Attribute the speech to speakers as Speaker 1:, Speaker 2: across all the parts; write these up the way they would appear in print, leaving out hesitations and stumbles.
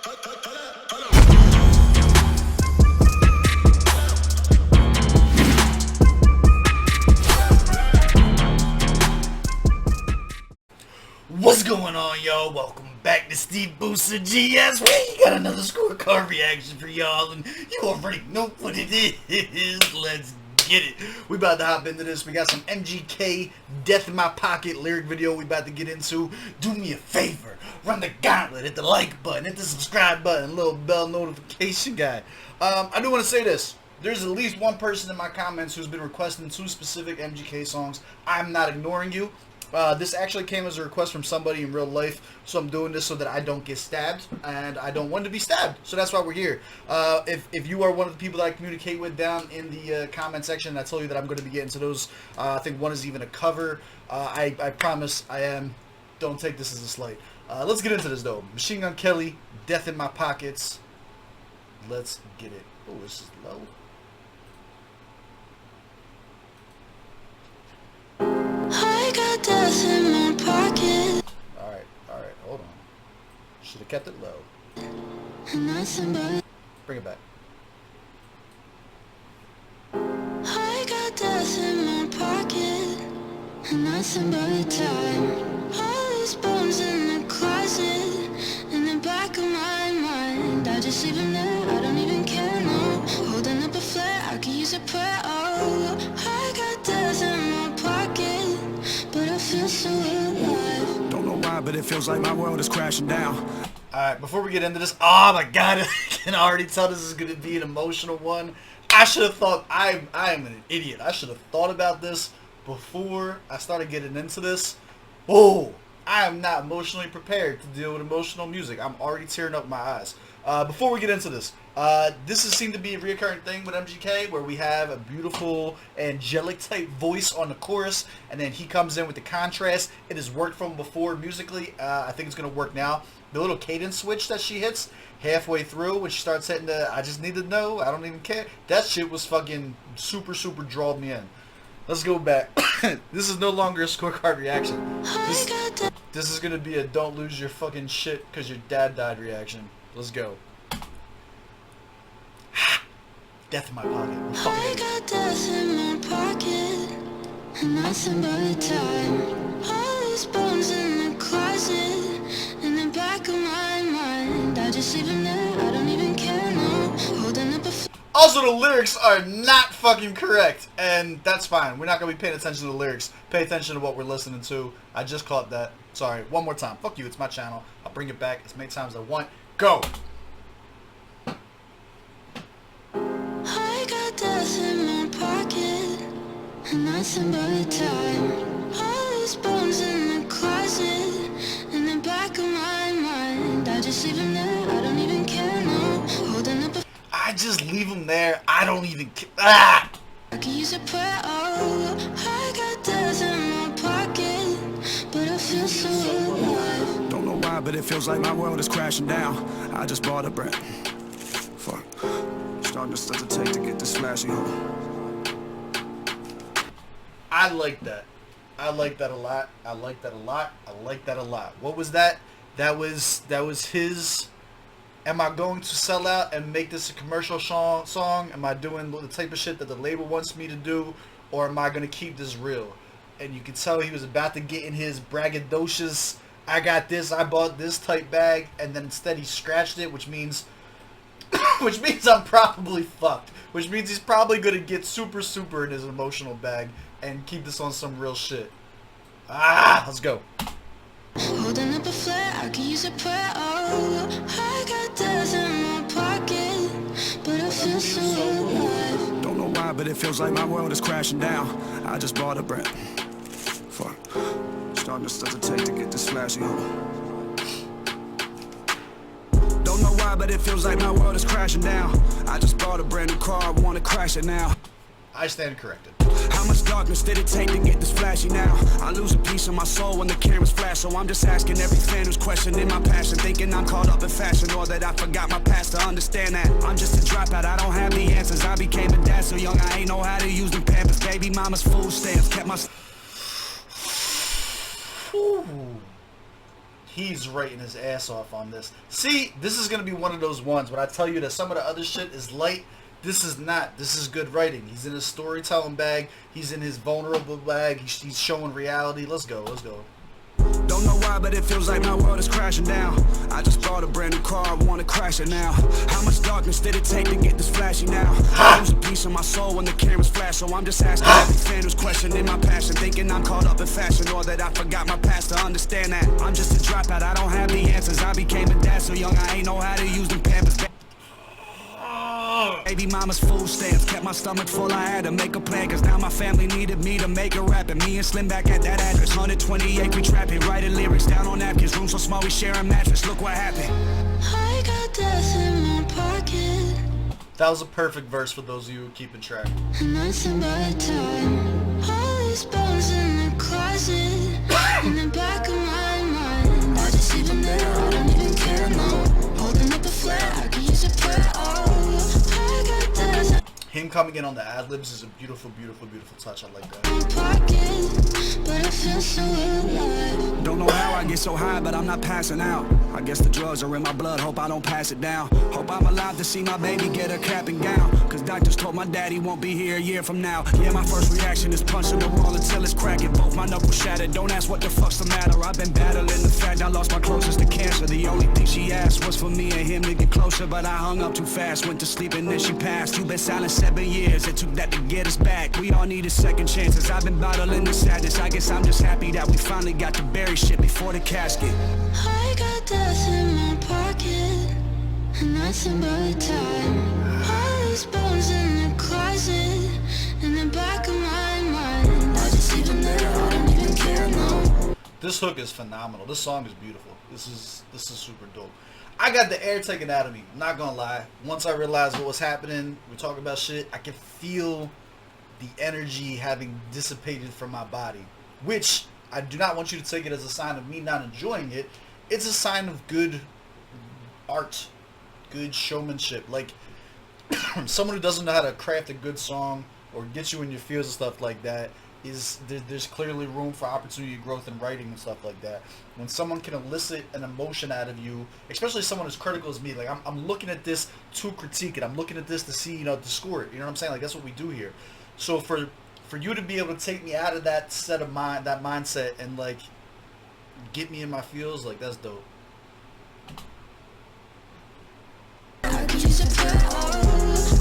Speaker 1: What's going on, y'all? Welcome back to SteveBussaGS. We got another scorecard reaction for y'all, and you already know what it is. Let's get it. We about to hop into this. We got some MGK Death in My Pocket lyric video we about to get into. Do me a favor, run the gauntlet, hit the like button, hit the subscribe button, little bell notification guy. I do want to say this. There's at least one person in my comments who's been requesting 2 specific MGK songs. I'm not ignoring you. This actually came as a request from somebody in real life, so I'm doing this so that I don't get stabbed, and I don't want to be stabbed, so that's why we're here. If you are one of the people that I communicate with down in the comment section, I told you that I'm going to be getting to those. I think one is even a cover. I promise I am. Don't take this as a slight. Let's get into this, though. Machine Gun Kelly, Death in My Pockets. Let's get it. Oh, this is low.
Speaker 2: Death in my pocket.
Speaker 1: Alright, hold on. Should have kept it low. Bring it back.
Speaker 2: I got death in my pocket, and nothing but time. All these bones in the closet, in the back of my mind. I just leave them there, I don't even care, no. Holding up a flare, I could use a prayer. Oh, I got death in my pocket, but I feel so alive.
Speaker 3: Don't know why, but it feels like my world is crashing down.
Speaker 1: Alright, before we get into this, oh my god, I can already tell this is going to be an emotional one. I should have thought, I am an idiot. I should have thought about this before I started getting into this. Oh, I am not emotionally prepared to deal with emotional music. I'm already tearing up my eyes. Before we get into this, this has seemed to be a recurring thing with MGK, where we have a beautiful angelic type voice on the chorus, and then he comes in with the contrast. It has worked from before musically. I think it's going to work now. The little cadence switch that she hits halfway through when she starts hitting the I just need to know, I don't even care, that shit was fucking super drawed me in. Let's go back. This is no longer a scorecard reaction. This is going to be a don't lose your fucking shit because your dad died reaction. Let's go. Death in my pocket.
Speaker 2: I got death in my pocket, and nothing but time. All these bones in the closet, in the back of my mind. I just leave them there, I don't even care, no. Holding up a
Speaker 1: also, the lyrics are not fucking correct, and that's fine. We're not going to be paying attention to the lyrics. Pay attention to what we're listening to. I just caught that. Sorry. One more time. Fuck you. It's my channel. I'll bring it back as many times as I want. Go!
Speaker 2: I got death in my pocket, and nothing but time. All these bones in the closet, in the back of my mind. I just leave them there, I don't even care, no. Holding up a
Speaker 1: I just leave them there. I don't even care. Ah!
Speaker 2: I can use a prayer. Oh, I got death in my pocket, but I feel so alive.
Speaker 3: Don't know why, but it feels like my world is crashing down. I just bought a bread. Fuck. Starting to hesitate to get this flashy home.
Speaker 1: I like that. I like that a lot. I like that a lot. I like that a lot. What was that? That was his. Am I going to sell out and make this a commercial song? Am I doing the type of shit that the label wants me to do? Or am I going to keep this real? And you can tell he was about to get in his braggadocious, I got this, I bought this type bag. And then instead he scratched it, which means I'm probably fucked. Which means he's probably going to get super in his emotional bag and keep this on some real shit. Ah, let's go.
Speaker 2: Holding up a flare, I can use a prayer. Oh, I got death in my pocket, but I feel so alive.
Speaker 3: Don't know why, but it feels like my world is crashing down. I just bought a bread. Fuck. Starting to hesitate to get this flashy home. Don't know why, but it feels like my world is crashing down. I just bought a brand new car, I wanna crash it now.
Speaker 1: I stand corrected.
Speaker 3: How much darkness did it take to get this flashy now? I lose a piece of my soul when the cameras flash. So I'm just asking every fan who's questioning my passion, thinking I'm caught up in fashion, or that I forgot my past to understand that I'm just a dropout, I don't have the answers. I became a dad so young, I ain't know how to use the Pampers. Baby mama's food stamps kept my...
Speaker 1: Ooh. He's writing his ass off on this. See, this is going to be one of those ones when I tell you that some of the other shit is light. This is not. This is good writing. He's in his storytelling bag. He's in his vulnerable bag. He's showing reality. Let's go. Let's go.
Speaker 3: Don't know why, but it feels like my world is crashing down. I just bought a brand new car, I wanna crash it now. How much darkness did it take to get this flashy now? I lose a piece of my soul when the cameras flash, so I'm just asking every fan who's questioning my passion, thinking I'm caught up in fashion, or that I forgot my past to understand that I'm just a dropout, I don't have the answers. I became a dad so young, I ain't know how to use them pampers. Baby mama's food stamps kept my stomach full. I had to make a plan, cause now my family needed me to make a rap. And me and Slim back at that address, 128, we trapping, writing lyrics down on napkins. Room so small, we sharing mattress. Look what happened.
Speaker 2: I got death in my pocket,
Speaker 1: That was a perfect verse for those of you who are keeping track.
Speaker 2: and nothing but time. All these bones in the closet, in the back of my mind. I just leave them there, I don't even care, no. Holding up a flag, I can use a prayer, oh. I got death
Speaker 1: Him coming in on the ad-libs is a beautiful, beautiful, beautiful touch. I like that.
Speaker 2: in my pocket, but I feel so alive.
Speaker 3: Don't know how I get so high, but I'm not passing out. I guess the drugs are in my blood, hope I don't pass it down. Hope I'm alive to see my baby get her cap and gown. Cause doctors told my daddy won't be here a year from now. Yeah, my first reaction is punching the wall until it's cracking. Both my knuckles shattered, don't ask what the fuck's the matter. I've been battling the fact I lost my closest to cancer. The only thing she asked was for me and him to get closer, but I hung up too fast, went to sleep and then she passed. You've been silent 7 years, it took that to get us back. We all needed second chances, I've been battling the sadness. I guess I'm just happy that we finally got to bury shit before the casket.
Speaker 2: I got death in my pocket, and nothing but time. All these bones in the closet, in the back of my mind. I just leave them there, I don't even care, no.
Speaker 1: This hook is phenomenal. This song is beautiful. This is super dope. I got the air taken out of me. I'm not gonna lie. Once I realized what was happening, we're talking about shit, I could feel the energy having dissipated from my body, which I do not want you to take it as a sign of me not enjoying it. It's a sign of good art, good showmanship. Like, someone who doesn't know how to craft a good song or get you in your feels and stuff like that, there's clearly room for opportunity, growth, and writing and stuff like that. When someone can elicit an emotion out of you, especially someone as critical as me, like I'm looking at this to critique it. I'm looking at this to see, to score it. You know what I'm saying? Like, that's what we do here. So for you to be able to take me out of that set of mind, that mindset, and like get me in my feels, like, that's dope.
Speaker 2: I could use a prayer, oh.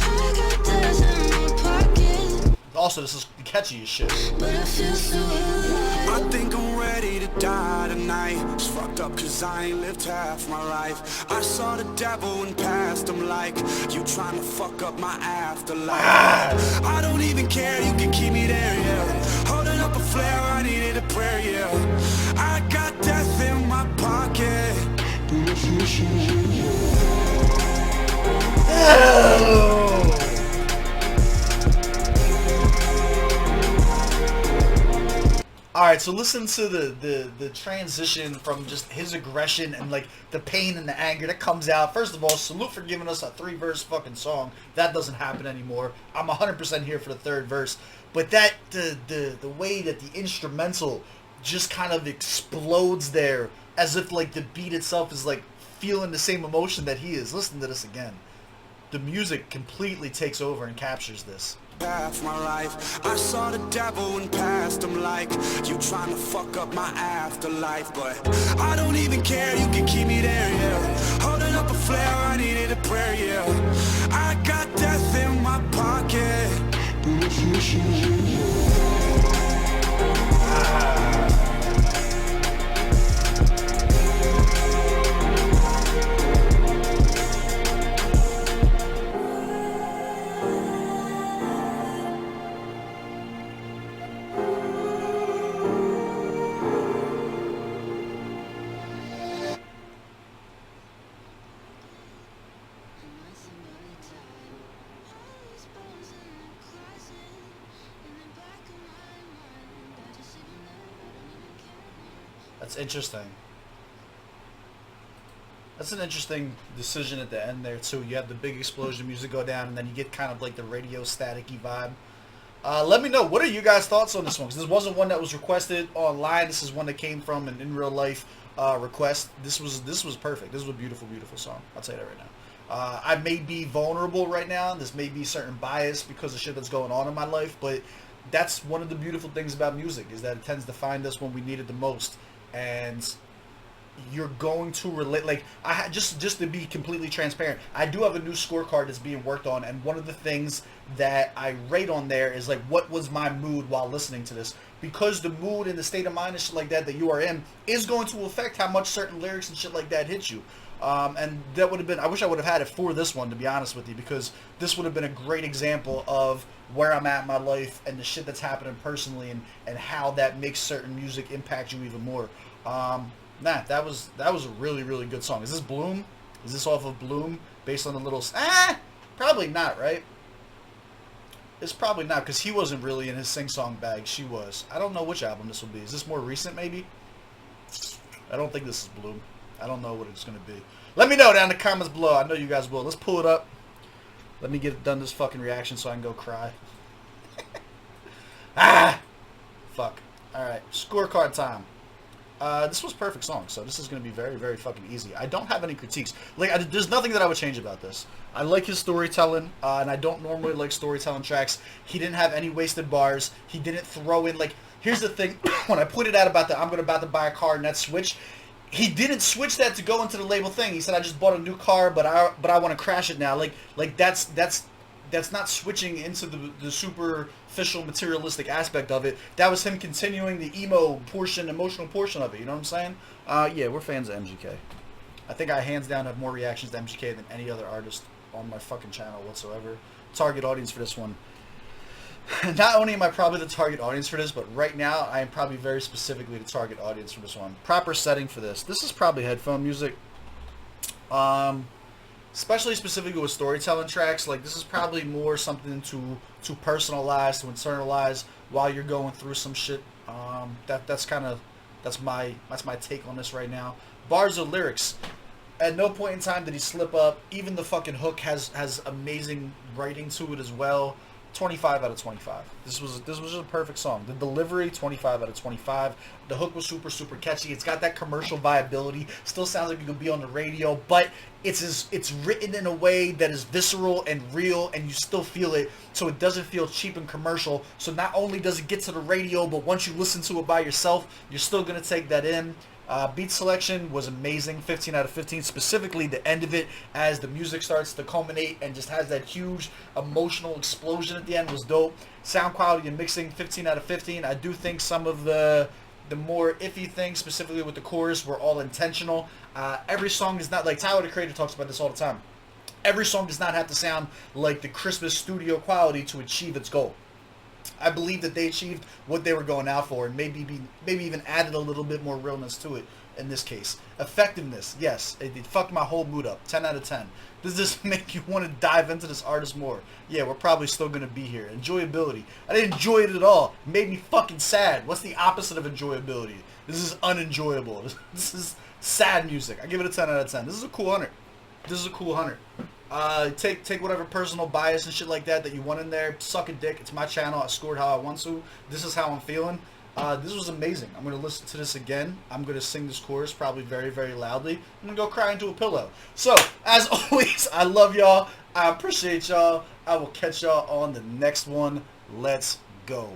Speaker 2: I got death in my pocket,
Speaker 1: Also, this is catchy as shit.
Speaker 2: but I feel so alive.
Speaker 3: I think I'm ready to die tonight. It's fucked up cause I ain't lived half my life. I saw the devil and passed him like you trying to fuck up my afterlife. I don't even care, you can keep me there, yeah. Holding up a flare, I needed a prayer, yeah. I got death in my pocket.
Speaker 1: Alright, so listen to the transition from just his aggression and like the pain and the anger that comes out. First of all, salute for giving us a 3-verse fucking song. That doesn't happen anymore. I'm 100% here for the 3rd verse. But that the way that the instrumental just kind of explodes there, as if like the beat itself is like feeling the same emotion that he is. Listen to this again. The music completely takes over and captures this.
Speaker 3: Half my life, I saw the devil and passed him like you trying to fuck up my afterlife. But I don't even care, you can keep me there, yeah. Holding up a flare, I needed a prayer, yeah. I got death in my pocket.
Speaker 1: That's interesting. That's an interesting decision at the end there too. You have the big explosion music go down, and then you get kind of like the radio staticky vibe. Let me know, what are you guys' thoughts on this one? Because this wasn't one that was requested online. This is one that came from an in real life request. This was perfect. This was a beautiful, beautiful song. I'll tell you that right now. I may be vulnerable right now. This may be certain bias because of shit that's going on in my life, but that's one of the beautiful things about music, is that it tends to find us when we need it the most. And you're going to relate. Like, just to be completely transparent, I do have a new scorecard that's being worked on, and one of the things that I rate on there is like, what was my mood while listening to this? Because the mood and the state of mind and shit like that you are in is going to affect how much certain lyrics and shit like that hit you. And that would have been, I wish I would have had it for this one, to be honest with you, because this would have been a great example of where I'm at in my life and the shit that's happening personally, and how that makes certain music impact you even more. That was a really, really good song. Is this Bloom? Is this off of Bloom? Based on the little... probably not, right? It's probably not, because he wasn't really in his sing-song bag. She was. I don't know which album this will be. Is this more recent, maybe? I don't think this is Bloom. I don't know what it's going to be. Let me know down in the comments below. I know you guys will. Let's pull it up. Let me get done this fucking reaction so I can go cry. Fuck. Alright, scorecard time. This was a perfect song, so this is going to be very, very fucking easy. I don't have any critiques. Like, there's nothing that I would change about this. I like his storytelling, and I don't normally like storytelling tracks. He didn't have any wasted bars. He didn't throw in, like, here's the thing. When I put it out about I'm about to buy a car and that switch, he didn't switch that to go into the label thing. He said, I just bought a new car, but I want to crash it now. Like that's not switching into the superficial materialistic aspect of it. That was him continuing the emotional portion of it. You know what I'm saying? Yeah, we're fans of MGK. I think I hands down have more reactions to MGK than any other artist on my fucking channel whatsoever. Target audience for this one. Not only am I probably the target audience for this, but right now I am probably very specifically the target audience for this one. Proper setting for this. This is probably headphone music. Especially specifically with storytelling tracks. Like, this is probably more something to personalize, to internalize while you're going through some shit. That's my take on this right now. Bars or lyrics. At no point in time did he slip up. Even the fucking hook has amazing writing to it as well. 25 out of 25. This was just a perfect song. The delivery, 25 out of 25. The hook was super, super catchy. It's got that commercial viability. Still sounds like you could be on the radio, but it's written in a way that is visceral and real, and you still feel it, so it doesn't feel cheap and commercial. So not only does it get to the radio, but once you listen to it by yourself, you're still going to take that in. Beat selection was amazing, 15 out of 15. Specifically the end of it, as the music starts to culminate and just has that huge emotional explosion at the end, was dope. Sound quality and mixing, 15 out of 15. I do think some of the more iffy things, specifically with the chorus, were all intentional. Every song is not, like Tyler the Creator talks about this all the time, every song does not have to sound like the crispest studio quality to achieve its goal. I believe that they achieved what they were going out for, and maybe even added a little bit more realness to it in this case. Effectiveness, yes, it fucked my whole mood up. 10 out of 10. Does this make you want to dive into this artist more? Yeah, we're probably still going to be here. Enjoyability. I didn't enjoy it at all. It made me fucking sad. What's the opposite of enjoyability? This is unenjoyable. This is sad music. I give it a 10 out of 10. This is a cool 100. This is a cool 100. Take whatever personal bias and shit like that you want in there. Suck a dick. It's my channel. I scored how I want to. This is how I'm feeling. This was amazing. I'm going to listen to this again. I'm going to sing this chorus probably very, very loudly. I'm going to go cry into a pillow. So, as always, I love y'all. I appreciate y'all. I will catch y'all on the next one. Let's go.